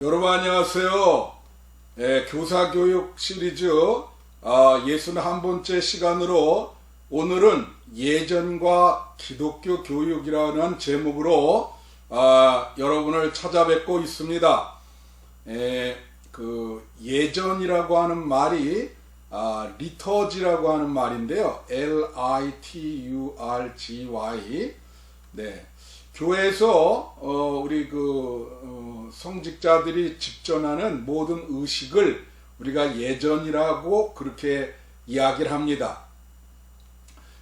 여러분 안녕하세요. 교사교육 시리즈 61번째 시간으로 오늘은 예전과 기독교 교육이라는 제목으로 여러분을 찾아뵙고 있습니다. 그 예전이라고 하는 말이 리터지라고 하는 말인데요. L-I-T-U-R-G-Y. 네. 교회에서 우리 성직자들이 집전하는 모든 의식을 우리가 예전이라고 그렇게 이야기를 합니다.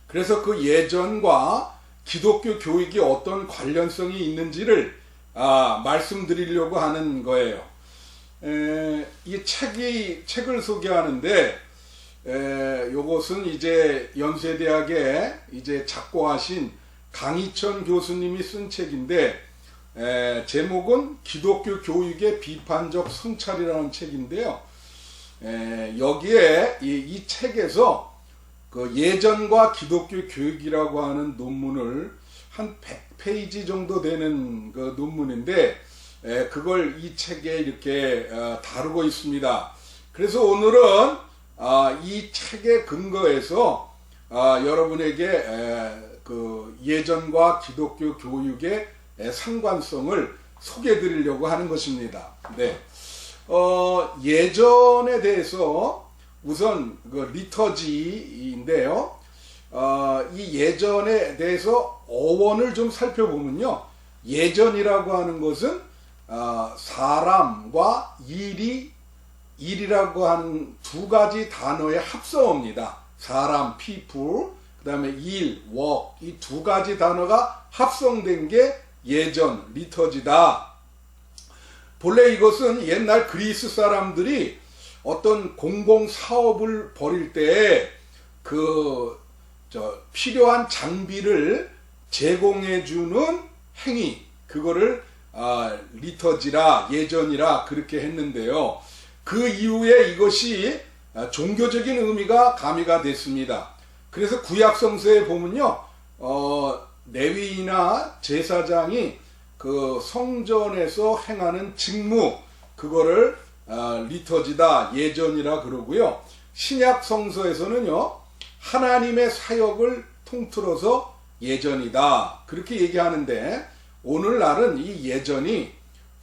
그래서 그 예전과 기독교 교육이 어떤 관련성이 있는지를 말씀드리려고 하는 거예요. 이 책을 소개하는데 요것은 이제 연세대학에 이제 작고하신 강희천 교수님이 쓴 책인데 제목은 기독교 교육의 비판적 성찰이라는 책인데요. 여기에 이 책에서 그 예전과 기독교 교육이라고 하는 논문을 한 100페이지 정도 되는 그 논문인데 그걸 이 책에 이렇게 다루고 있습니다. 그래서 오늘은 이 책에 근거해서 여러분에게 그 예전과 기독교 교육의 상관성을 소개해 드리려고 하는 것입니다. 네. 예전에 대해서 우선 그 리터지인데요. 이 예전에 대해서 어원을 좀 살펴보면요. 예전이라고 하는 것은 사람과 일이라고 하는 두 가지 단어의 합성어입니다. 사람, people, 그 다음에 일, work, 이 두 가지 단어가 합성된 게 예전, 리터지다. 본래 이것은 옛날 그리스 사람들이 어떤 공공사업을 벌일 때 필요한 장비를 제공해주는 행위, 그거를 리터지라, 예전이라 그렇게 했는데요. 그 이후에 이것이 종교적인 의미가 가미가 됐습니다. 그래서 구약성서에 보면요, 레위나 제사장이 그 성전에서 행하는 직무, 그거를 리터지다, 예전이라 그러고요. 신약 성서에서는요, 하나님의 사역을 통틀어서 예전이다, 그렇게 얘기하는데, 오늘날은 이 예전이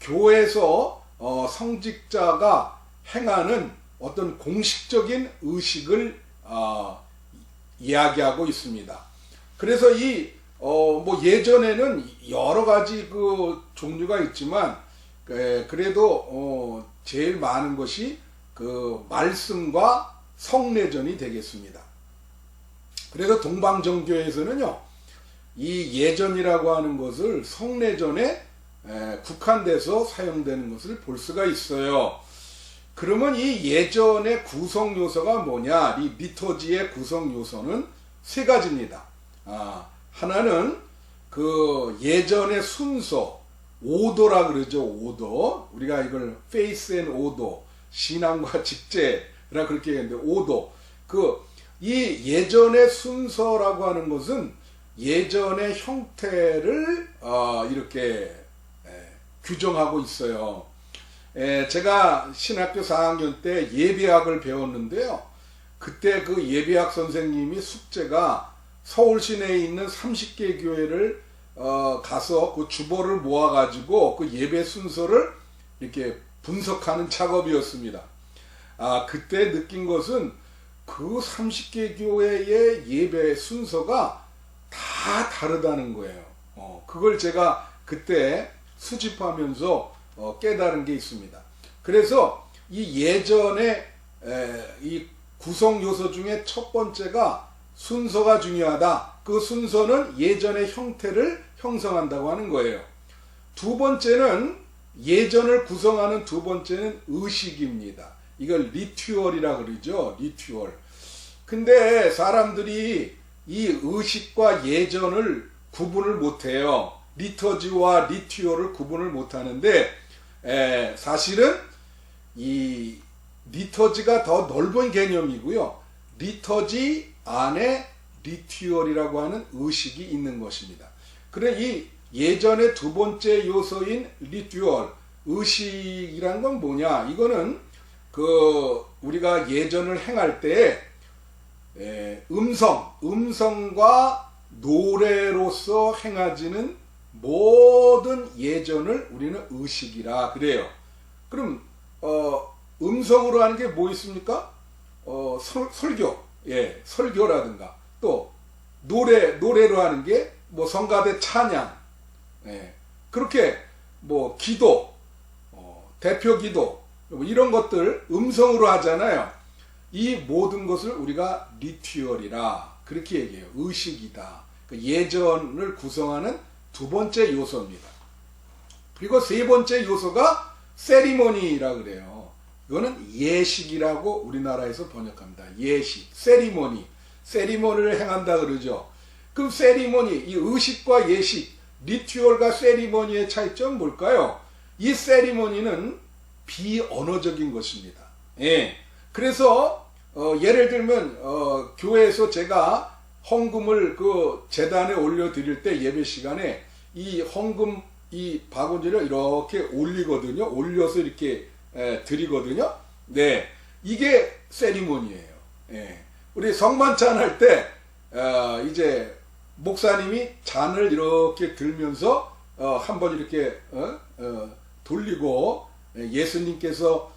교회에서 성직자가 행하는 어떤 공식적인 의식을 이야기하고 있습니다. 그래서 예전에는 여러 가지 그 종류가 있지만, 그래도 제일 많은 것이 그 말씀과 성례전이 되겠습니다. 그래서 동방정교에서는요, 이 예전이라고 하는 것을 성례전에 국한돼서 사용되는 것을 볼 수가 있어요. 그러면 이 예전의 구성 요소가 뭐냐? 이 리터지의 구성 요소는 세 가지입니다. 하나는 그 예전의 순서, 오도라 그러죠. 오도. 우리가 이걸 페이스 앤 오도, 신앙과 직제라 그렇게 얘기하는데, 오도. 이 예전의 순서라고 하는 것은 예전의 형태를 이렇게 규정하고 있어요. 제가 신학교 4학년 때 예배학을 배웠는데요. 그때 그 예배학 선생님이 숙제가 서울 시내에 있는 30개 교회를 가서 그 주보를 모아가지고 그 예배 순서를 이렇게 분석하는 작업이었습니다. 그때 느낀 것은 그 30개 교회의 예배 순서가 다 다르다는 거예요. 그걸 제가 그때 수집하면서 깨달은 게 있습니다. 그래서 이 예전에 이 구성 요소 중에 첫 번째가 순서가 중요하다. 그 순서는 예전의 형태를 형성한다고 하는 거예요. 두 번째는 예전을 구성하는 두 번째는 의식입니다. 이걸 리튜얼이라 그러죠. 리튜얼. 근데 사람들이 이 의식과 예전을 구분을 못해요. 리터지와 리튜얼을 구분을 못하는데 사실은 이 리터지가 더 넓은 개념이고요. 리터지 안에 리튜얼이라고 하는 의식이 있는 것입니다. 그래 이 예전의 두 번째 요소인 리튜얼, 의식이란 건 뭐냐? 이거는 우리가 예전을 행할 때 음성과 노래로서 행하지는 모든 예전을 우리는 의식이라 그래요. 그럼 음성으로 하는 게 뭐 있습니까? 설교, 설교라든가 또 노래로 하는 게 뭐 성가대 찬양, 그렇게 뭐 기도, 대표 기도 뭐 이런 것들 음성으로 하잖아요. 이 모든 것을 우리가 리튜얼이라 그렇게 얘기해요. 의식이다. 예전을 구성하는 두 번째 요소입니다. 그리고 세 번째 요소가 세리머니라 그래요. 이거는 예식이라고 우리나라에서 번역합니다. 예식, 세리머니를 행한다 그러죠. 그럼 세리머니, 이 의식과 예식, 리튜얼과 세리머니의 차이점은 뭘까요? 이 세리머니는 비언어적인 것입니다. 그래서 예를 들면 교회에서 제가 헌금을 그 재단에 올려드릴 때 예배 시간에 이 헌금 이 바구니를 이렇게 올리거든요. 올려서 이렇게 드리거든요. 네, 이게 세리머니예요. 우리 성만찬 할 때 이제 목사님이 잔을 이렇게 들면서 한번 이렇게 돌리고 예수님께서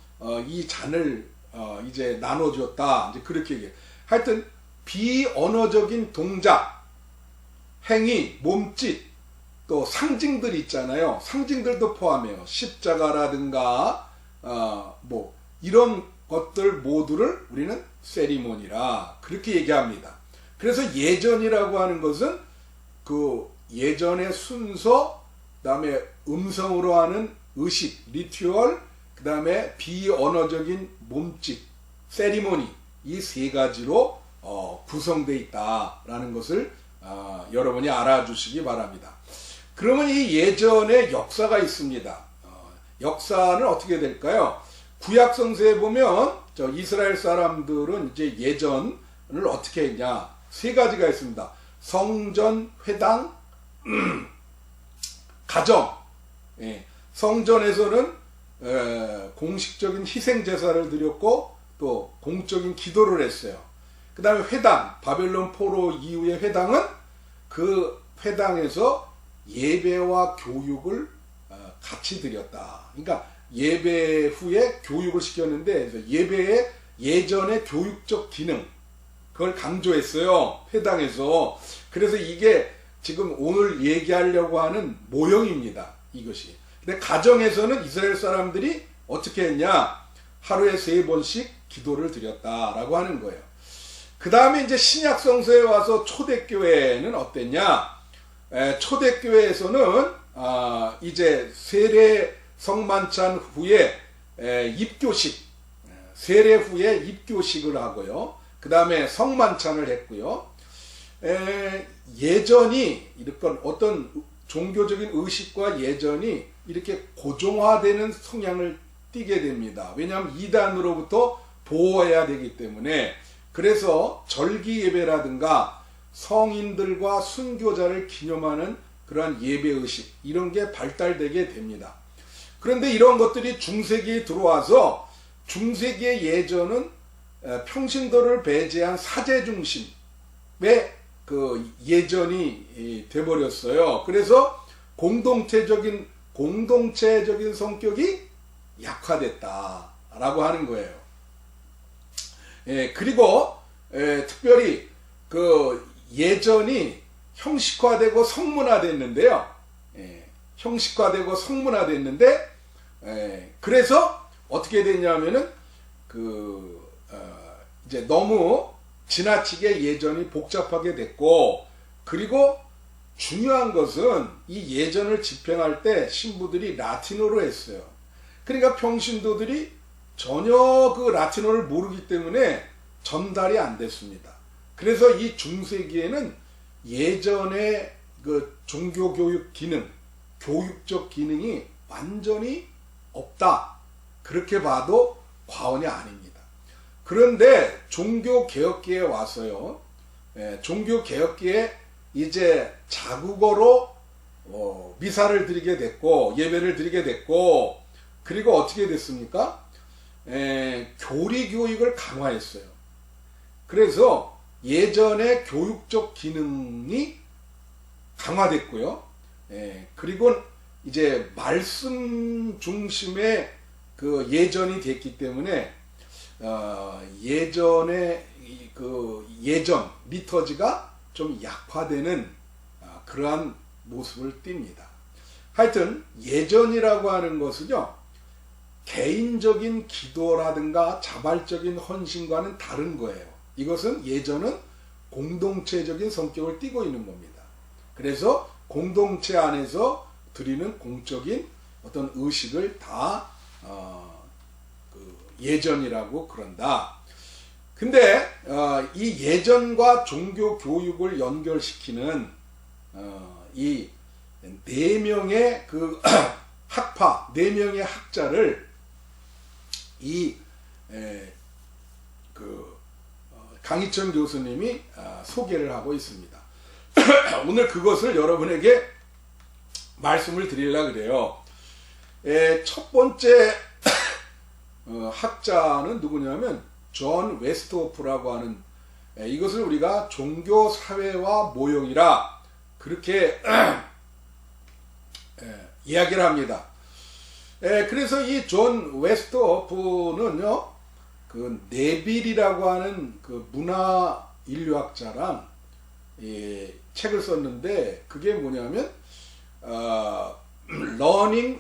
이 잔을 이제 나눠줬다. 이제 그렇게 얘기해요. 하여튼 비언어적인 동작, 행위, 몸짓, 또 상징들 있잖아요. 상징들도 포함해요. 십자가라든가 뭐 이런 것들 모두를 우리는 세리머니라 그렇게 얘기합니다. 그래서 예전이라고 하는 것은 그 예전의 순서, 그 다음에 음성으로 하는 의식, 리튜얼, 그 다음에 비언어적인 몸짓, 세리머니 이 세 가지로 구성되어 있다라는 것을 여러분이 알아주시기 바랍니다. 그러면 이 예전에 역사가 있습니다. 역사는 어떻게 될까요? 구약성서에 보면 이스라엘 사람들은 이제 예전을 어떻게 했냐? 세 가지가 있습니다. 성전, 회당, 가정. 성전에서는 공식적인 희생제사를 드렸고 또 공적인 기도를 했어요. 그 다음에 회당, 바벨론 포로 이후의 회당은 그 회당에서 예배와 교육을 같이 드렸다. 그러니까 예배 후에 교육을 시켰는데 예배의 예전의 교육적 기능 그걸 강조했어요. 회당에서. 그래서 이게 지금 오늘 얘기하려고 하는 모형입니다. 이것이. 근데 가정에서는 이스라엘 사람들이 어떻게 했냐? 하루에 3번씩 기도를 드렸다라고 하는 거예요. 그 다음에 이제 신약 성서에 와서 초대교회는 어땠냐? 초대교회에서는 이제 세례 성만찬 후에 입교식, 세례 후에 입교식을 하고요. 그 다음에 성만찬을 했고요. 예전이 이렇게 어떤 종교적인 의식과 예전이 이렇게 고정화되는 성향을 띠게 됩니다. 왜냐하면 이단으로부터 보호해야 되기 때문에. 그래서 절기 예배라든가 성인들과 순교자를 기념하는 그러한 예배의식 이런 게 발달되게 됩니다. 그런데 이런 것들이 중세기에 들어와서 중세기의 예전은 평신도를 배제한 사제 중심의 그 예전이 돼버렸어요. 그래서 공동체적인 성격이 약화됐다라고 하는 거예요. 그리고 특별히 그 예전이 형식화되고 성문화됐는데요. 형식화되고 성문화됐는데 그래서 어떻게 됐냐면은 이제 너무 지나치게 예전이 복잡하게 됐고, 그리고 중요한 것은 이 예전을 집행할 때 신부들이 라틴어로 했어요. 그러니까 평신도들이 전혀 그 라틴어를 모르기 때문에 전달이 안 됐습니다. 그래서 이 중세기에는 예전의 그 종교교육 기능, 교육적 기능이 완전히 없다. 그렇게 봐도 과언이 아닙니다. 그런데 종교개혁기에 와서요, 종교개혁기에 이제 자국어로 미사를 드리게 됐고, 예배를 드리게 됐고, 그리고 어떻게 됐습니까? 교리 교육을 강화했어요. 그래서 예전의 교육적 기능이 강화됐고요. 그리고 이제 말씀 중심의 그 예전이 됐기 때문에 예전의 그 예전 리터지가 좀 약화되는 그러한 모습을 띱니다. 하여튼 예전이라고 하는 것은요, 개인적인 기도라든가 자발적인 헌신과는 다른 거예요. 이것은 예전은 공동체적인 성격을 띠고 있는 겁니다. 그래서 공동체 안에서 드리는 공적인 어떤 의식을 다 예전이라고 그런다. 근데 이 예전과 종교 교육을 연결시키는 이 네 명의 그 학파, 네 명의 학자를 강희천 교수님이 소개를 하고 있습니다. 오늘 그것을 여러분에게 말씀을 드리려고 그래요. 첫 번째 학자는 누구냐면 존 웨스트호프라고 하는, 이것을 우리가 종교 사회와 모형이라 그렇게 이야기를 합니다. 그래서 이 존 웨스트호프는요, 그 네빌이라고 하는 그 문화 인류학자랑 책을 썼는데, 그게 뭐냐면 Learning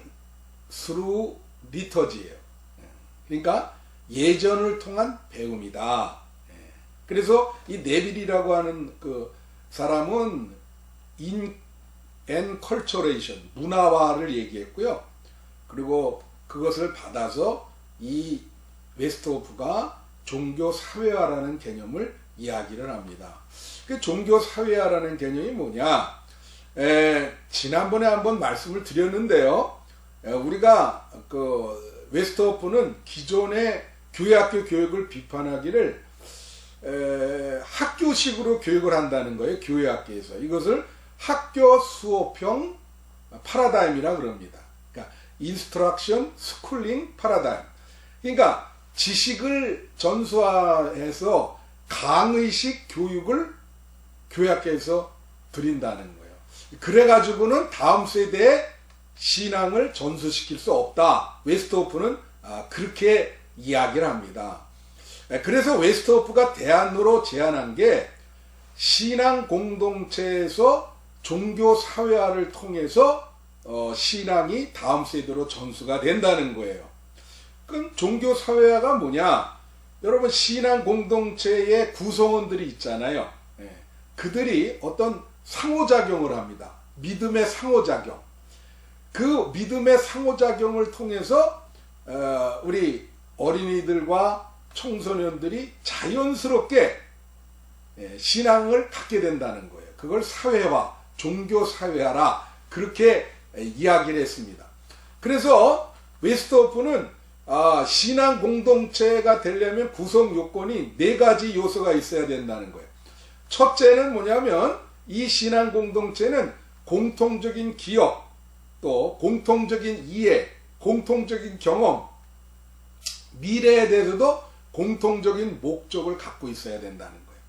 through Liturgy예요. 그러니까 예전을 통한 배움이다. 그래서 이 네빌이라고 하는 그 사람은 enculturation, 문화화를 얘기했고요. 그리고 그것을 받아서 이 웨스트호프가 종교 사회화라는 개념을 이야기를 합니다. 그 종교 사회화라는 개념이 뭐냐? 지난번에 한번 말씀을 드렸는데요. 우리가 그 웨스트호프는 기존의 교회학교 교육을 비판하기를 학교식으로 교육을 한다는 거예요. 교회학교에서. 이것을 학교 수업형 파라다임이라 그럽니다. 그러니까 인스트럭션 스쿨링 파라다임. 그러니까 지식을 전수화해서 강의식 교육을 교회학교에서 드린다는 거예요. 그래가지고는 다음 세대의 신앙을 전수시킬 수 없다. 웨스트호프는 그렇게 이야기를 합니다. 그래서 웨스트호프가 대안으로 제안한 게 신앙 공동체에서 종교 사회화를 통해서 신앙이 다음 세대로 전수가 된다는 거예요. 그럼 종교 사회화가 뭐냐? 여러분, 신앙 공동체의 구성원들이 있잖아요. 그들이 어떤 상호작용을 합니다. 믿음의 상호작용. 그 믿음의 상호작용을 통해서 우리 어린이들과 청소년들이 자연스럽게 신앙을 갖게 된다는 거예요. 그걸 사회화, 종교 사회화라 그렇게 이야기를 했습니다. 그래서 웨스트호프는 신앙 공동체가 되려면 구성 요건이 4가지 요소가 있어야 된다는 거예요. 첫째는 뭐냐면 이 신앙 공동체는 공통적인 기억, 또 공통적인 이해, 공통적인 경험, 미래에 대해서도 공통적인 목적을 갖고 있어야 된다는 거예요.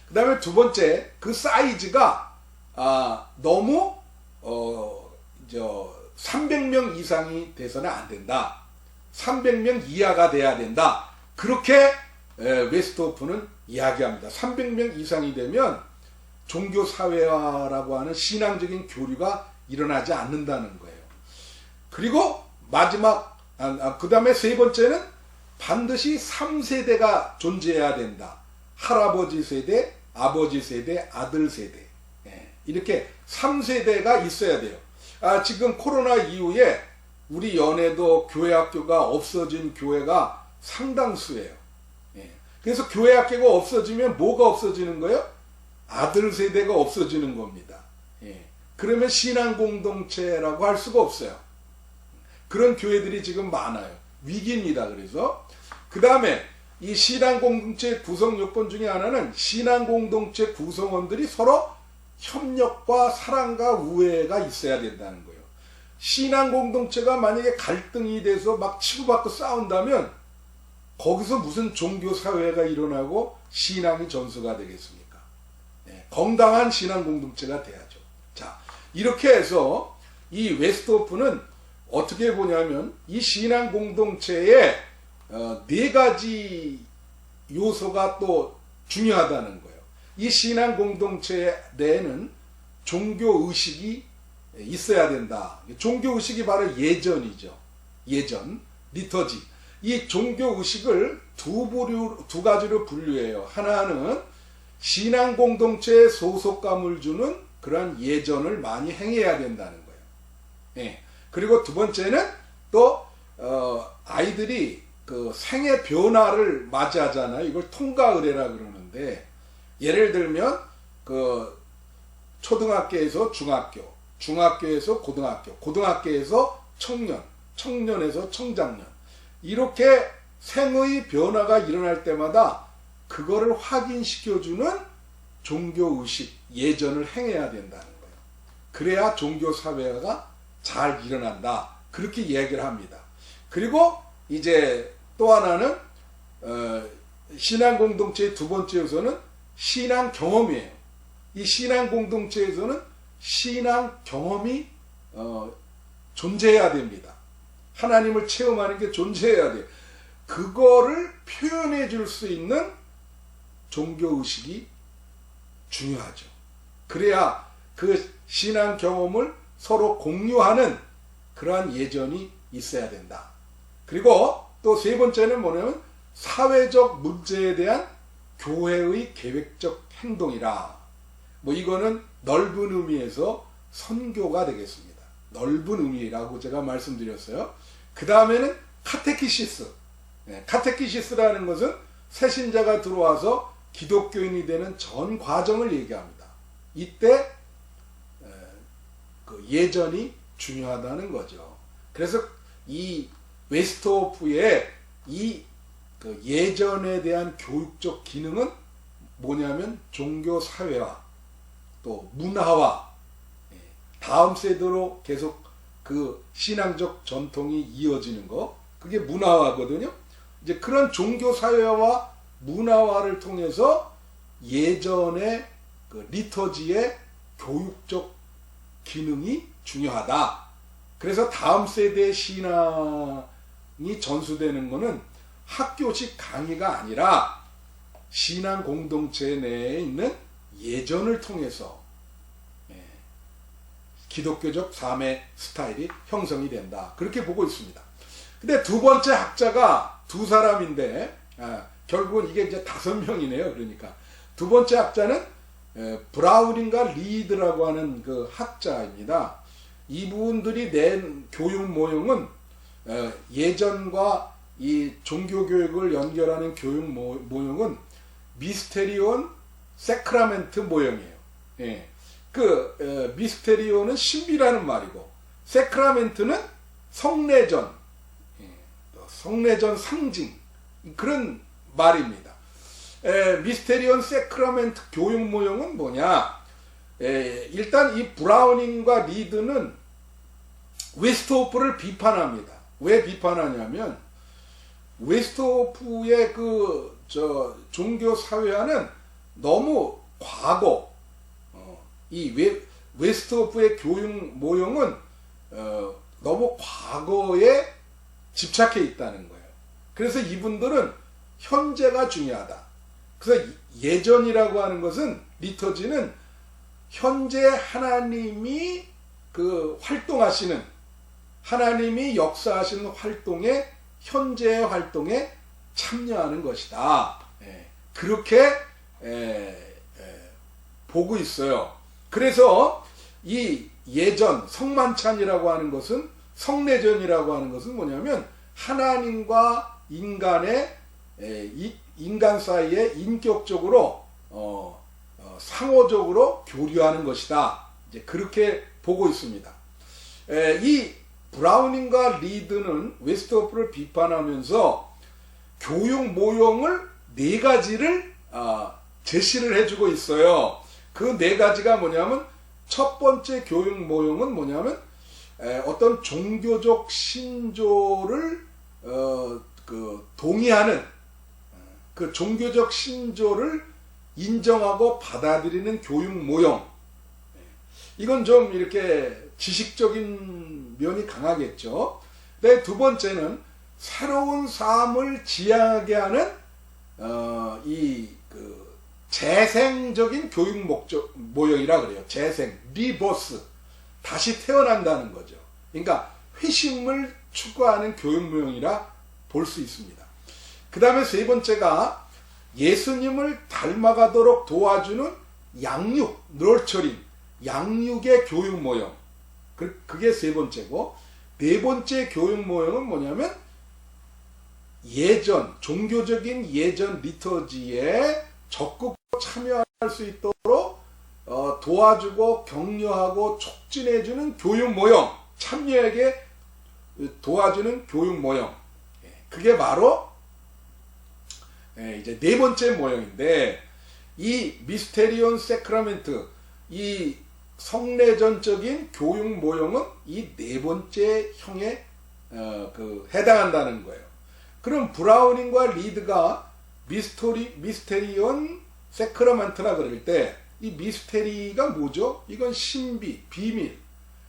그 다음에 두 번째, 그 사이즈가 너무 300명 이상이 돼서는 안 된다. 300명 이하가 돼야 된다. 그렇게 웨스트호프는 이야기합니다. 300명 이상이 되면 종교사회화라고 하는 신앙적인 교류가 일어나지 않는다는 거예요. 그리고 마지막, 그 다음에 세 번째는 반드시 3세대가 존재해야 된다. 할아버지 세대, 아버지 세대, 아들 세대. 이렇게 3세대가 있어야 돼요. 지금 코로나 이후에 우리 연에도 교회학교가 없어진 교회가 상당수예요. 그래서 교회학교가 없어지면 뭐가 없어지는 거예요? 아들 세대가 없어지는 겁니다. 그러면 신앙공동체라고 할 수가 없어요. 그런 교회들이 지금 많아요. 위기입니다. 그래서 그 다음에 이 신앙공동체 구성 요건 중에 하나는 신앙공동체 구성원들이 서로 협력과 사랑과 우애가 있어야 된다는 거예요. 신앙 공동체가 만약에 갈등이 돼서 막 치고받고 싸운다면 거기서 무슨 종교 사회가 일어나고 신앙이 전수가 되겠습니까? 네, 건강한 신앙 공동체가 돼야죠. 자, 이렇게 해서 이 웨스트호프는 어떻게 보냐면 이 신앙 공동체에 네 가지 요소가 또 중요하다는 거예요. 이 신앙 공동체 내에는 종교 의식이 있어야 된다. 종교 의식이 바로 예전이죠. 예전, 리터지. 이 종교 의식을 두 가지로 분류해요. 하나는 신앙 공동체에 소속감을 주는 그런 예전을 많이 행해야 된다는 거예요. 예. 그리고 두 번째는 또 아이들이 그 생애 변화를 맞이하잖아요. 이걸 통과의례라 그러는데, 예를 들면 그 초등학교에서 중학교, 중학교에서 고등학교, 고등학교에서 청년, 청년에서 청장년, 이렇게 생의 변화가 일어날 때마다 그거를 확인시켜주는 종교의식, 예전을 행해야 된다는 거예요. 그래야 종교사회가 잘 일어난다. 그렇게 얘기를 합니다. 그리고 이제 또 하나는 신앙 공동체의 두 번째 요소는 신앙 경험이에요. 이 신앙 공동체에서는 신앙 경험이 존재해야 됩니다. 하나님을 체험하는 게 존재해야 돼요. 그거를 표현해 줄 수 있는 종교의식이 중요하죠. 그래야 그 신앙 경험을 서로 공유하는 그러한 예전이 있어야 된다. 그리고 또 세 번째는 뭐냐면 사회적 문제에 대한 교회의 계획적 행동이라. 뭐 이거는 넓은 의미에서 선교가 되겠습니다. 넓은 의미라고 제가 말씀드렸어요. 그 다음에는 카테키시스. 카테키시스라는 것은 새신자가 들어와서 기독교인이 되는 전 과정을 얘기합니다. 이때 그 예전이 중요하다는 거죠. 그래서 이 웨스트호프의 이 그 예전에 대한 교육적 기능은 뭐냐면 종교 사회화, 또 문화화, 다음 세대로 계속 그 신앙적 전통이 이어지는 거, 그게 문화화거든요. 이제 그런 종교 사회와 문화화를 통해서 예전의 그 리터지의 교육적 기능이 중요하다. 그래서 다음 세대의 신앙이 전수되는 것은 학교식 강의가 아니라 신앙 공동체 내에 있는 예전을 통해서 기독교적 삶의 스타일이 형성이 된다. 그렇게 보고 있습니다. 근데 두 번째 학자가 두 사람인데 결국은 이게 이제 5명이네요. 그러니까 두 번째 학자는 브라우닝과 리드라고 하는 그 학자입니다. 이분들이 낸 교육 모형은 예전과 이 종교교육을 연결하는 교육 모형은 미스테리온 세크라멘트 모형이에요. 예. 미스테리온은 신비라는 말이고, 세크라멘트는 성례전, 성례전 상징, 그런 말입니다. 미스테리온 세크라멘트 교육 모형은 뭐냐? 일단 이 브라우닝과 리드는 웨스트호프를 비판합니다. 왜 비판하냐면 웨스트호프의 종교 사회화는 너무 과거, 이 웨스트호프의 교육 모형은 너무 과거에 집착해 있다는 거예요. 그래서 이분들은 현재가 중요하다. 그래서 예전이라고 하는 것은, 리터지는 현재 하나님이 그 활동하시는, 하나님이 역사하시는 활동에, 현재의 활동에 참여하는 것이다. 그렇게 보고 있어요. 그래서 이 예전, 성만찬이라고 하는 것은, 성례전이라고 하는 것은 뭐냐면 하나님과 인간의 인간 사이에 인격적으로 상호적으로 교류하는 것이다. 이제 그렇게 보고 있습니다. 이 브라우닝과 리드는 웨스트호프를 비판하면서 교육 모형을 4가지를 제시를 해주고 있어요. 그 4가지가 뭐냐면, 첫 번째 교육 모형은 뭐냐면 어떤 종교적 신조를 동의하는 그 종교적 신조를 인정하고 받아들이는 교육 모형. 이건 좀 이렇게 지식적인 면이 강하겠죠. 네, 두 번째는 새로운 삶을 지향하게 하는 재생적인 교육 모형이라 그래요. 재생, 리버스, 다시 태어난다는 거죠. 그러니까 회심을 추구하는 교육 모형이라 볼 수 있습니다. 그 다음에 세 번째가 예수님을 닮아가도록 도와주는 양육, 너처링, 양육의 교육 모형. 그게 세 번째고, 네 번째 교육 모형은 뭐냐면 종교적인 예전 리터지에 적극 참여할 수 있도록 도와주고 격려하고 촉진해주는 교육 모형, 참여에게 도와주는 교육 모형. 그게 바로 이제 네 번째 모형인데, 이 미스테리온 세크라멘트, 이 성례전적인 교육 모형은 이 네 번째 형에 해당한다는 거예요. 그럼 브라우닝과 리드가 미스테리온 세크라멘트라 그럴 때, 이 미스테리가 뭐죠? 이건 신비, 비밀.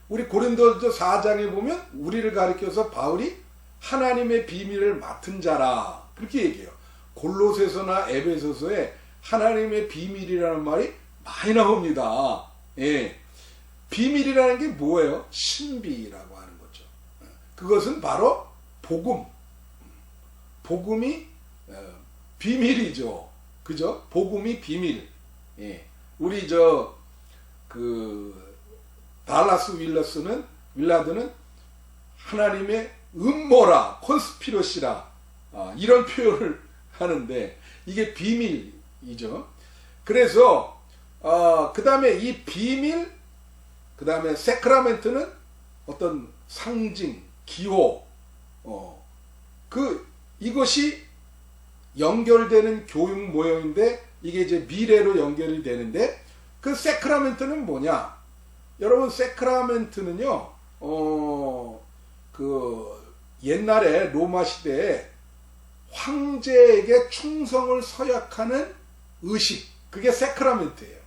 우리 고린도서 4장에 보면 우리를 가리켜서 바울이 하나님의 비밀을 맡은 자라 그렇게 얘기해요. 골로새서나 에베소서에 하나님의 비밀이라는 말이 많이 나옵니다. 예. 비밀이라는 게 뭐예요? 신비라고 하는 거죠. 그것은 바로 복음. 복음이 비밀이죠. 그죠? 복음이 비밀. 예. 우리 달라스 윌라드는 하나님의 음모라, 콘스피러시라, 이런 표현을 하는데, 이게 비밀이죠. 그래서, 그 다음에 이 비밀, 그 다음에 세크라멘트는 어떤 상징, 기호, 이것이 연결되는 교육 모형인데, 이게 이제 미래로 연결이 되는데, 그 세크라멘트는 뭐냐? 여러분, 세크라멘트는요, 옛날에 로마 시대에 황제에게 충성을 서약하는 의식, 그게 세크라멘트예요.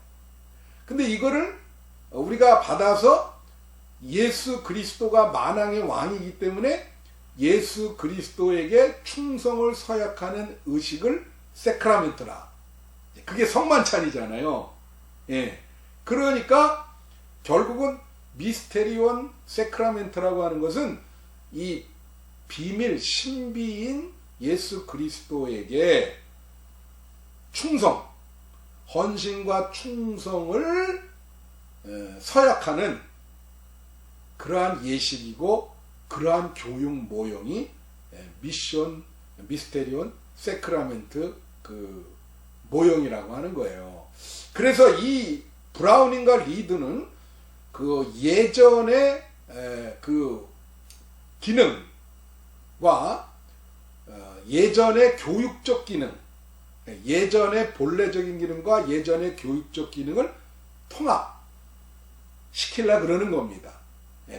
근데 이거를 우리가 받아서 예수 그리스도가 만왕의 왕이기 때문에 예수 그리스도에게 충성을 서약하는 의식을 세크라멘트라. 그게 성만찬이잖아요. 예. 그러니까 결국은 미스테리온 세크라멘트라고 하는 것은 이 비밀, 신비인 예수 그리스도에게 충성, 헌신과 충성을 서약하는 그러한 예식이고, 그러한 교육 모형이 미스테리온 세크라멘트 모형이라고 하는 거예요. 그래서 이 브라우닝과 리드는 예전의 기능과 예전의 교육적 기능, 예전의 본래적인 기능과 예전의 교육적 기능을 통합시키려 그러는 겁니다.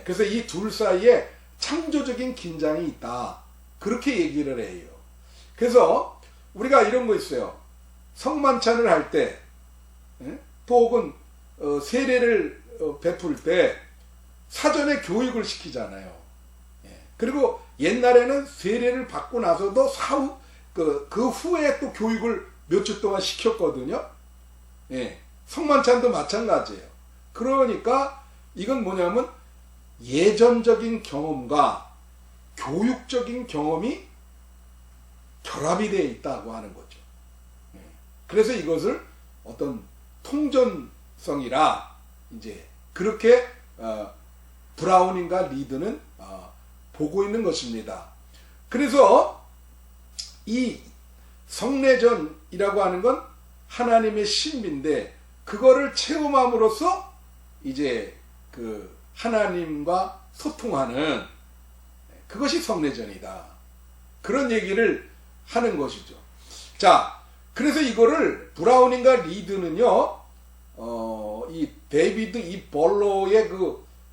그래서 이 둘 사이에 창조적인 긴장이 있다, 그렇게 얘기를 해요. 그래서 우리가 이런 거 있어요. 성만찬을 할 때, 또 혹은 세례를 베풀 때 사전에 교육을 시키잖아요. 그리고 옛날에는 세례를 받고 나서도 그 후에 또 교육을 몇 주 동안 시켰거든요. 성만찬도 마찬가지예요. 그러니까 이건 뭐냐면 예전적인 경험과 교육적인 경험이 결합이 되어 있다고 하는 거죠. 그래서 이것을 어떤 통전성이라 이제 그렇게 브라우닝과 리드는 보고 있는 것입니다. 그래서 이 성례전이라고 하는 건 하나님의 신비인데, 그거를 체험함으로써 이제 하나님과 소통하는, 그것이 성례전이다, 그런 얘기를 하는 것이죠. 자, 그래서 이거를 브라우닝과 리드는요, 이 데이비드 이 벌로의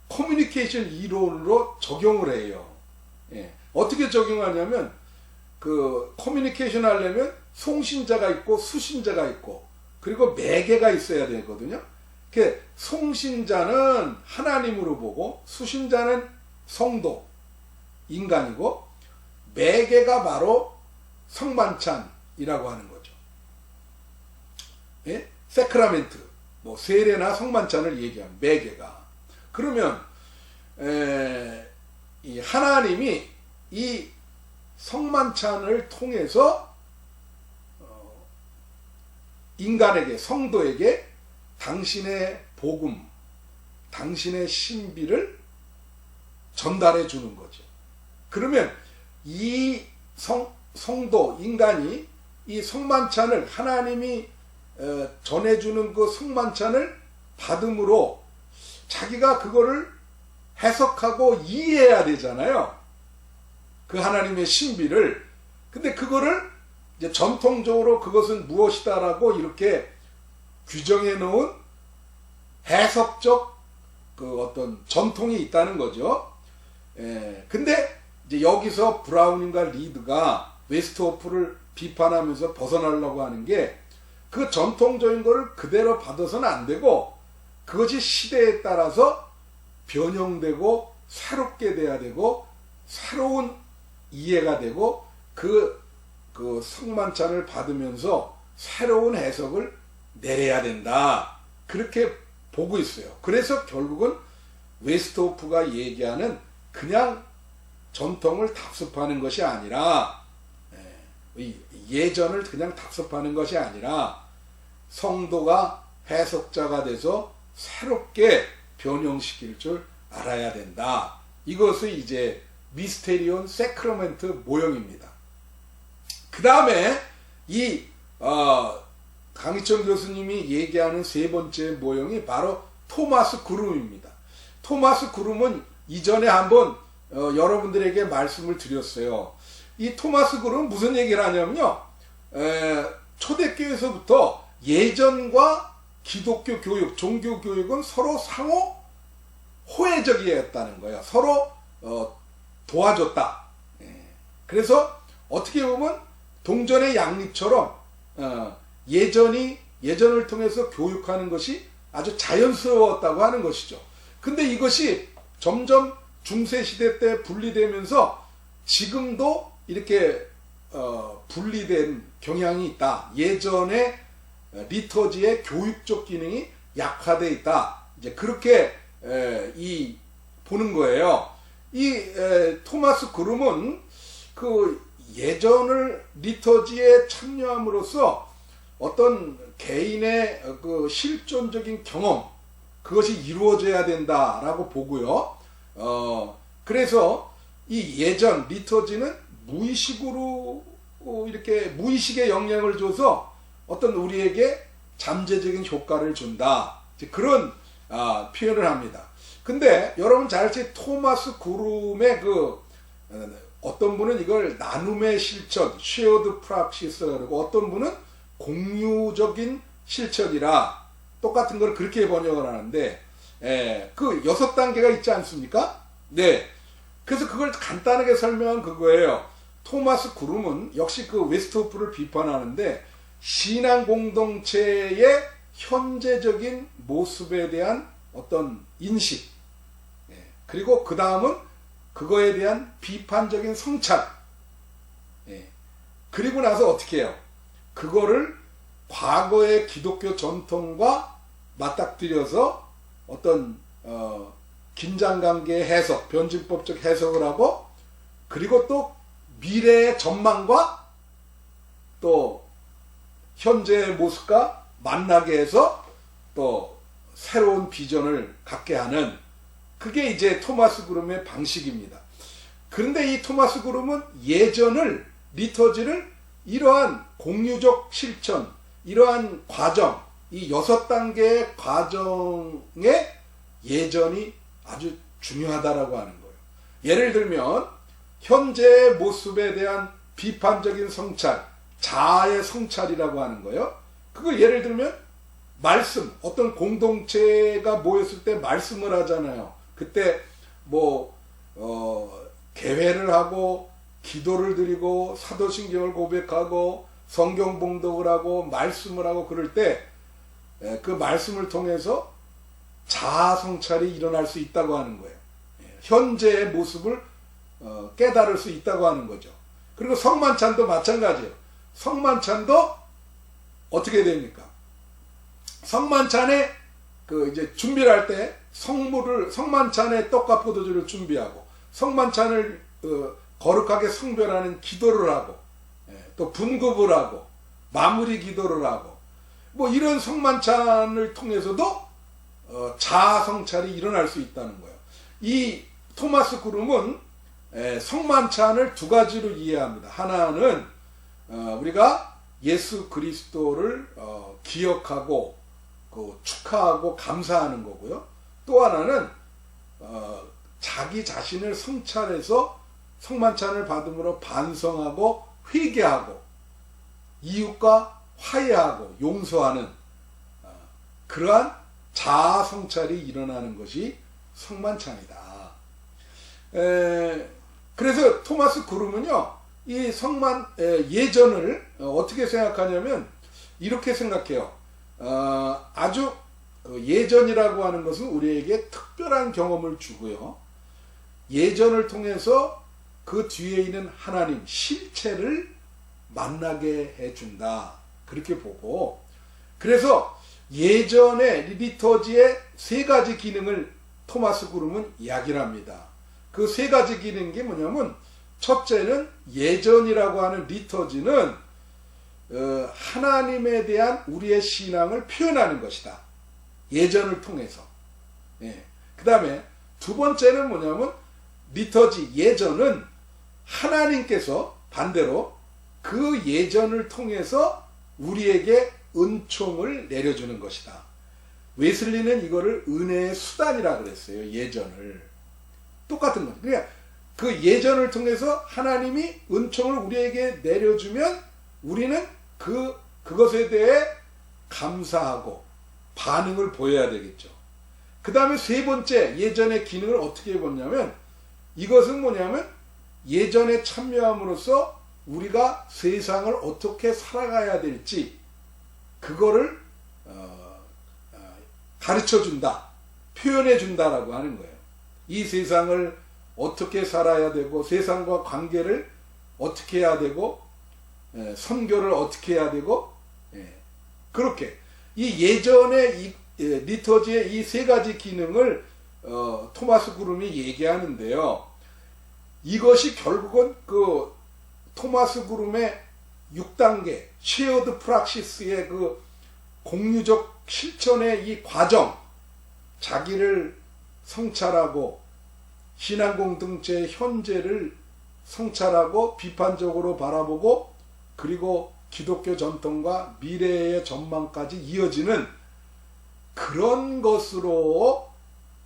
커뮤니케이션 이론으로 적용을 해요. 예. 어떻게 적용하냐면 그 커뮤니케이션 하려면 송신자가 있고 수신자가 있고 그리고 매개가 있어야 되거든요. 그 송신자는 하나님으로 보고 수신자는 성도, 인간이고 매개가 바로 성만찬이라고 하는 거죠. 예? 세크라멘트, 뭐 세례나 성만찬을 얘기하는 매개가. 그러면 이 하나님이 이 성만찬을 통해서 인간에게, 성도에게 당신의 복음, 당신의 신비를 전달해 주는 거죠. 그러면 이 성도, 인간이 이 성만찬을 하나님이 전해주는 그 성만찬을 받음으로 자기가 그거를 해석하고 이해해야 되잖아요. 그 하나님의 신비를. 근데 그거를 이제 전통적으로 그것은 무엇이다라고 이렇게 규정해 놓은 해석적 그 어떤 전통이 있다는 거죠. 근데 이제 여기서 브라운인과 리드가 웨스트호프를 비판하면서 벗어나려고 하는 게 그 전통적인 거를 그대로 받아서는 안 되고 그것이 시대에 따라서 변형되고 새롭게 돼야 되고 새로운 이해가 되고 그 성만찬을 받으면서 새로운 해석을 내려야 된다. 그렇게 보고 있어요. 그래서 결국은 웨스트호프가 얘기하는 그냥 전통을 답습하는 것이 아니라 예전을 그냥 답습하는 것이 아니라 성도가 해석자가 돼서 새롭게 변형시킬 줄 알아야 된다. 이것이 이제 미스테리온 세크라멘트 모형입니다. 그 다음에 이 강희천 교수님이 얘기하는 세 번째 모형이 바로 토마스 그룸입니다. 토마스 그룸은 이전에 한번 여러분들에게 말씀을 드렸어요. 이 토마스 그룸은 무슨 얘기를 하냐면요. 초대교회에서부터 예전과 기독교 교육, 종교 교육은 서로 상호 호혜적이었다는 거예요. 서로 도와줬다. 그래서 어떻게 보면 동전의 양립처럼 예전을 통해서 교육하는 것이 아주 자연스러웠다고 하는 것이죠. 근데 이것이 점점 중세시대 때 분리되면서 지금도 이렇게 분리된 경향이 있다. 예전에 리터지의 교육적 기능이 약화되어 있다. 이제 그렇게 보는 거예요. 이 토마스 그룸은 그 예전을 리터지에 참여함으로써 어떤 개인의 그 실존적인 경험 그것이 이루어져야 된다라고 보고요. 그래서 이 예전 리터지는 무의식으로 이렇게 무의식의 영향을 줘서 어떤 우리에게 잠재적인 효과를 준다. 그런 표현을 합니다. 근데 여러분 잘 아시는 토마스 그룸의 어떤 분은 이걸 나눔의 실천, shared practice라고 그러고 어떤 분은 공유적인 실천이라 똑같은 걸 그렇게 번역을 하는데 그 6단계가 있지 않습니까? 네. 그래서 그걸 간단하게 설명한 그거예요. 토마스 그룸은 역시 그 웨스트호프를 비판하는데 신앙 공동체의 현재적인 모습에 대한 어떤 인식 그리고 그 다음은 그거에 대한 비판적인 성찰 그리고 나서 어떻게 해요? 그거를 과거의 기독교 전통과 맞닥뜨려서 어떤 긴장관계의 해석, 변증법적 해석을 하고 그리고 또 미래의 전망과 또 현재의 모습과 만나게 해서 또 새로운 비전을 갖게 하는 그게 이제 토마스 그룸의 방식입니다. 그런데 이 토마스 그룸은 예전을 리터지를 이러한 공유적 실천, 이러한 과정, 이 6단계의 과정의 예전이 아주 중요하다라고 하는 거예요. 예를 들면 현재의 모습에 대한 비판적인 성찰, 자아의 성찰이라고 하는 거예요. 그걸 예를 들면 말씀, 어떤 공동체가 모였을 때 말씀을 하잖아요. 그때 뭐 개회를 하고 기도를 드리고 사도신경을 고백하고 성경 봉독을 하고 말씀을 하고 그럴 때 그 말씀을 통해서 자아 성찰이 일어날 수 있다고 하는 거예요. 현재의 모습을 깨달을 수 있다고 하는 거죠. 그리고 성만찬도 마찬가지예요. 성만찬도 어떻게 됩니까? 성만찬에 이제 준비를 할 때 성만찬에 떡과 포도주를 준비하고 성만찬을 거룩하게 성별하는 기도를 하고 또 분급을 하고 마무리 기도를 하고 뭐 이런 성만찬을 통해서도 자아 성찰이 일어날 수 있다는 거예요. 이 토마스 그룸은 성만찬을 두 가지로 이해합니다. 하나는 우리가 예수 그리스도를 기억하고 축하하고 감사하는 거고요. 또 하나는 자기 자신을 성찰해서 성만찬을 받음으로 반성하고 회개하고 이웃과 화해하고 용서하는 그러한 자아 성찰이 일어나는 것이 성만찬이다. 그래서 토마스 그룸은요, 이 예전을 어떻게 생각하냐면 이렇게 생각해요. 아주 예전이라고 하는 것은 우리에게 특별한 경험을 주고요. 예전을 통해서 그 뒤에 있는 하나님 실체를 만나게 해준다. 그렇게 보고, 그래서 예전의 리터지의 세 가지 기능을 토마스 그룸은 이야기를 합니다. 그 세 가지 기능이 뭐냐면, 첫째는 예전이라고 하는 리터지는 하나님에 대한 우리의 신앙을 표현하는 것이다. 예전을 통해서. 그 다음에 두 번째는 뭐냐면 리터지 예전은 하나님께서 반대로 그 예전을 통해서 우리에게 은총을 내려주는 것이다. 웨슬리는 이거를 은혜의 수단이라 그랬어요. 예전을. 똑같은 거죠. 그러니까 그 예전을 통해서 하나님이 은총을 우리에게 내려주면 우리는 그것에 대해 감사하고 반응을 보여야 되겠죠. 그 다음에 세 번째 예전의 기능을 어떻게 보냐면 이것은 뭐냐면 예전에 참여함으로써 우리가 세상을 어떻게 살아가야 될지 그거를 가르쳐준다, 표현해준다라고 하는 거예요. 이 세상을 어떻게 살아야 되고 세상과 관계를 어떻게 해야 되고 선교를 어떻게 해야 되고 그렇게 이 예전의 리터지의 이 세 가지 기능을 토마스 그룸이 얘기하는데요. 이것이 결국은 그 토마스 그룸의 6단계 쉐어드 프락시스의 그 공유적 실천의 이 과정, 자기를 성찰하고 신앙 공동체의 현재를 성찰하고 비판적으로 바라보고 그리고 기독교 전통과 미래의 전망까지 이어지는 그런 것으로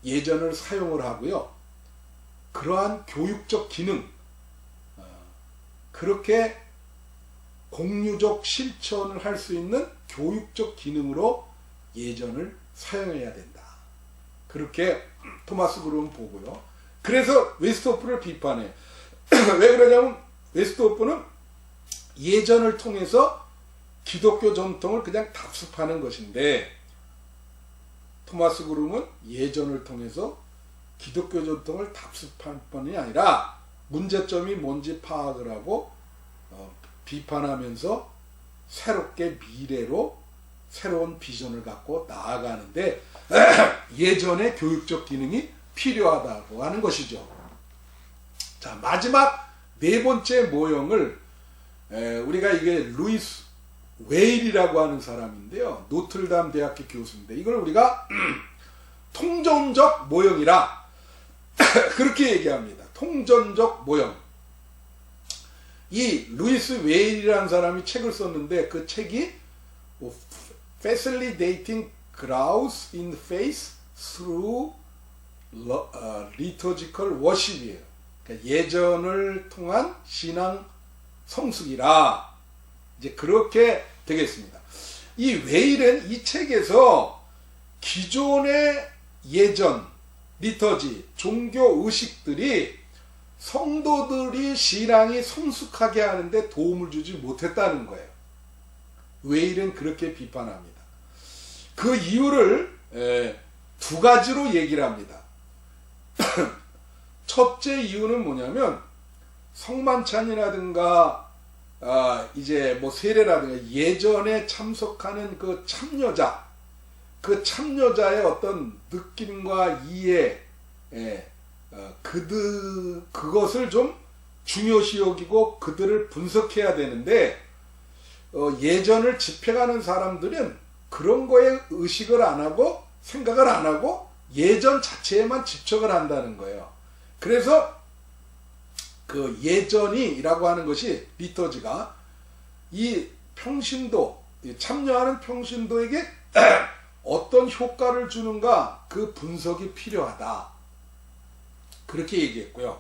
예전을 사용을 하고요. 그러한 교육적 기능, 그렇게 공유적 실천을 할 수 있는 교육적 기능으로 예전을 사용해야 된다. 그렇게 토마스 그룸은 보고요. 그래서 웨스트호프를 비판해. 왜 그러냐면 웨스트호프는 예전을 통해서 기독교 전통을 그냥 답습하는 것인데 토마스 그룸은 예전을 통해서 기독교 전통을 답습할 뿐이 아니라 문제점이 뭔지 파악을 하고 비판하면서 새롭게 미래로 새로운 비전을 갖고 나아가는데 예전의 교육적 기능이 필요하다고 하는 것이죠. 자, 마지막 네 번째 모형을 우리가 이게 루이스 웨일이라고 하는 사람인데요. 노틀담 대학교 교수인데 이걸 우리가 통전적 모형이라 그렇게 얘기합니다. 통전적 모형. 이 루이스 웨일이라는 사람이 책을 썼는데 그 책이 Facilitating Growth in Faith Through Liturgical Worship이에요. 그러니까 예전을 통한 신앙 성숙이라 이제 그렇게 되겠습니다. 이 웨일은 이 책에서 기존의 예전 리터지, 종교 의식들이 성도들이 신앙이 성숙하게 하는데 도움을 주지 못했다는 거예요. 웨일은 그렇게 비판합니다. 그 이유를 두 가지로 얘기를 합니다. 첫째 이유는 뭐냐면 성만찬이라든가 이제 뭐 세례라든가 예전에 참석하는 그 참여자의 어떤 느낌과 이해, 그것을 좀 중요시 여기고 그들을 분석해야 되는데, 예전을 집행하는 사람들은 그런 거에 의식을 안 하고 생각을 안 하고 예전 자체에만 집착을 한다는 거예요. 그래서 그 예전이라고 하는 것이 리터지가 이 평신도, 참여하는 평신도에게 어떤 효과를 주는가 그 분석이 필요하다. 그렇게 얘기했고요.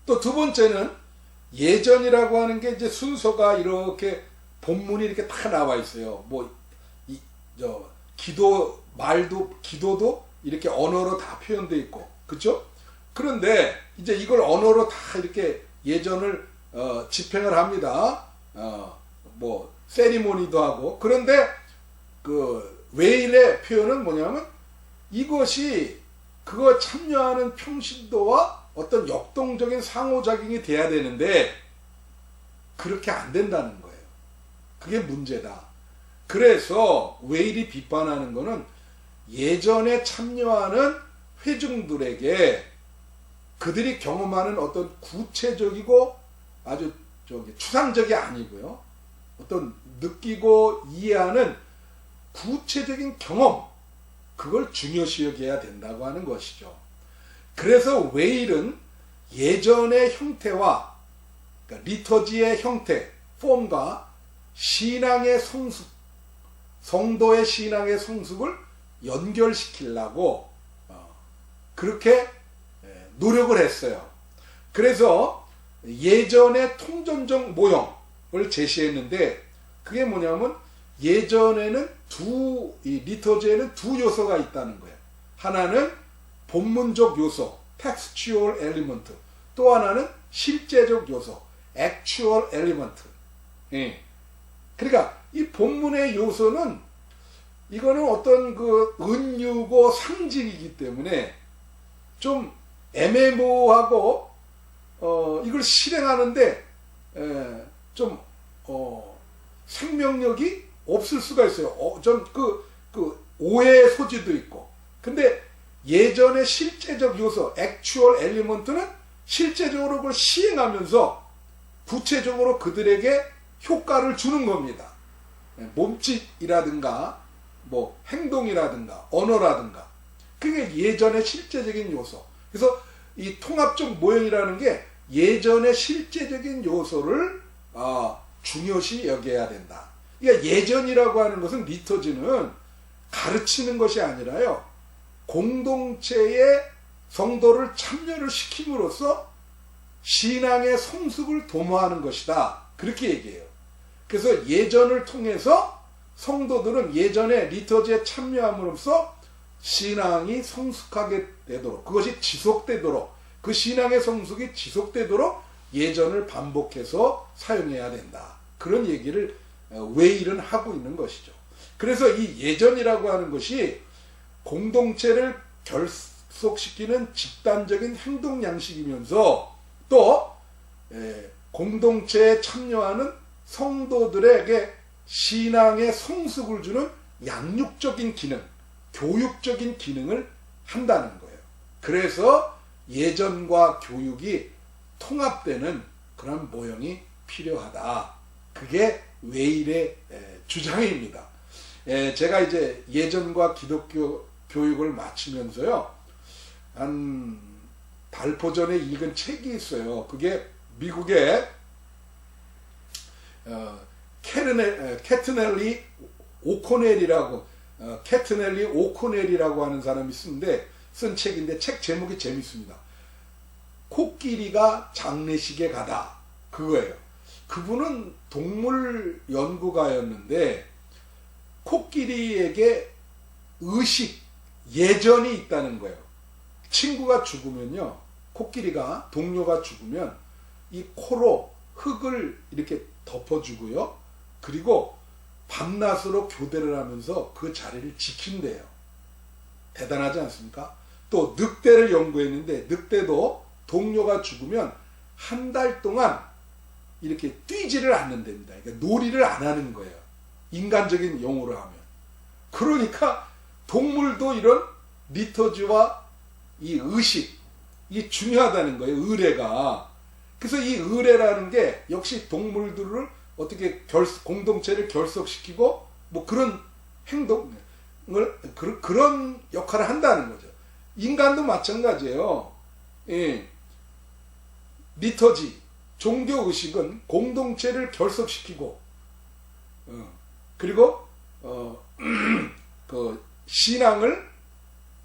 또 두 번째는 예전이라고 하는 게 이제 순서가 이렇게 본문이 이렇게 다 나와 있어요. 기도도 이렇게 언어로 다 표현되어 있고, 그렇죠? 그런데 이제 이걸 언어로 다 이렇게 예전을 집행을 합니다. 세리머니도 하고. 그런데 그 웨일의 표현은 뭐냐면 이것이 그거 참여하는 평신도와 어떤 역동적인 상호작용이 돼야 되는데 그렇게 안 된다는 거예요. 그게 문제다. 그래서 웨일이 비판하는 거는 예전에 참여하는 회중들에게 그들이 경험하는 어떤 구체적이고 아주 추상적이 아니고요. 어떤 느끼고 이해하는 구체적인 경험, 그걸 중요시 여겨야 된다고 하는 것이죠. 그래서 웨일은 예전의 형태와 그러니까 리터지의 형태, 폼과 신앙의 성숙, 성도의 신앙의 성숙을 연결시키려고 그렇게 노력을 했어요. 그래서 예전의 통전적 모형을 제시했는데 그게 뭐냐면 예전에는 이 리터지에는 두 요소가 있다는 거예요. 하나는 본문적 요소, textual element. 또 하나는 실제적 요소, actual element. 그러니까 이 본문의 요소는 이거는 어떤 그 은유고 상징이기 때문에 좀 애매모호하고 이걸 실행하는데 좀 생명력이 없을 수가 있어요. 좀 그 오해의 소지도 있고. 근데 예전의 실제적 요소, actual element는 실제적으로 그걸 시행하면서 구체적으로 그들에게 효과를 주는 겁니다. 몸짓이라든가 뭐 행동이라든가 언어라든가 그게 예전의 실제적인 요소. 그래서 이 통합적 모형이라는 게 예전의 실제적인 요소를 중요시 여겨야 된다. 그러니까 예전이라고 하는 것은 리터지는 가르치는 것이 아니라요. 공동체의 성도를 참여를 시킴으로써 신앙의 성숙을 도모하는 것이다. 그렇게 얘기해요. 그래서 예전을 통해서 성도들은 예전에 리터지에 참여함으로써 신앙이 성숙하게 되도록, 그것이 지속되도록, 그 신앙의 성숙이 지속되도록 예전을 반복해서 사용해야 된다. 그런 얘기를 웨일은 하고 있는 것이죠. 그래서 이 예전이라고 하는 것이 공동체를 결속시키는 집단적인 행동 양식이면서 또 공동체에 참여하는 성도들에게 신앙의 성숙을 주는 양육적인 기능, 교육적인 기능을 한다는 거예요. 그래서 예전과 교육이 통합되는 그런 모형이 필요하다. 그게 웨일의 주장입니다. 제가 이제 예전과 기독교 교육을 마치면서요, 한 달포 전에 읽은 책이 있어요. 그게 미국의 캐트넬리 오코넬이라고 하는 사람이 쓴 책인데 책 제목이 재밌습니다. 코끼리가 장례식에 가다. 그거예요. 그분은 동물 연구가였는데 코끼리에게 의식, 예전이 있다는 거예요. 친구가 죽으면요, 코끼리가, 동료가 죽으면 이 코로 흙을 이렇게 덮어주고요, 그리고 밤낮으로 교대를 하면서 그 자리를 지킨대요. 대단하지 않습니까? 또 늑대를 연구했는데, 늑대도 동료가 죽으면 한 달 동안 이렇게 뛰지를 않는답니다. 그러니까 놀이를 안 하는 거예요. 인간적인 용어로 하면. 그러니까 동물도 이런 리터지와 이 의식, 이 중요하다는 거예요. 의례가. 그래서 이 의례라는 게 역시 동물들을 어떻게 공동체를 결속시키고 뭐 그런 행동을 그런 역할을 한다는 거죠. 인간도 마찬가지예요. 예. 리터지, 종교 의식은 공동체를 결속시키고, 그리고 그 신앙을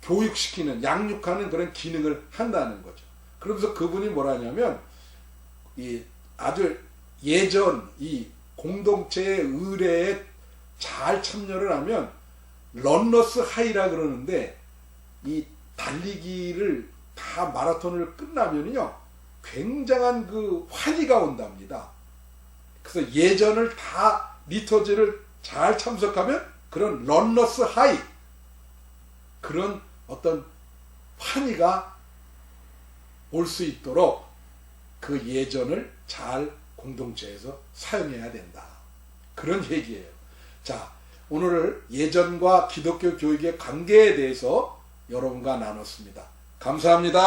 교육시키는, 양육하는 그런 기능을 한다는 거죠. 그러면서 그분이 뭐라 하냐면, 이 아주 예전 이 공동체의 의례에 잘 참여를 하면 런너스 하이라 그러는데, 이 달리기를 다 마라톤을 끝나면요, 굉장한 그 환희가 온답니다. 그래서 예전을 다 리터지를 잘 참석하면 그런 런너스 하이, 그런 어떤 환희가 올 수 있도록 그 예전을 잘 공동체에서 사용해야 된다. 그런 얘기예요. 자, 오늘 예전과 기독교 교육의 관계에 대해서 여러분과 나눴습니다. 감사합니다.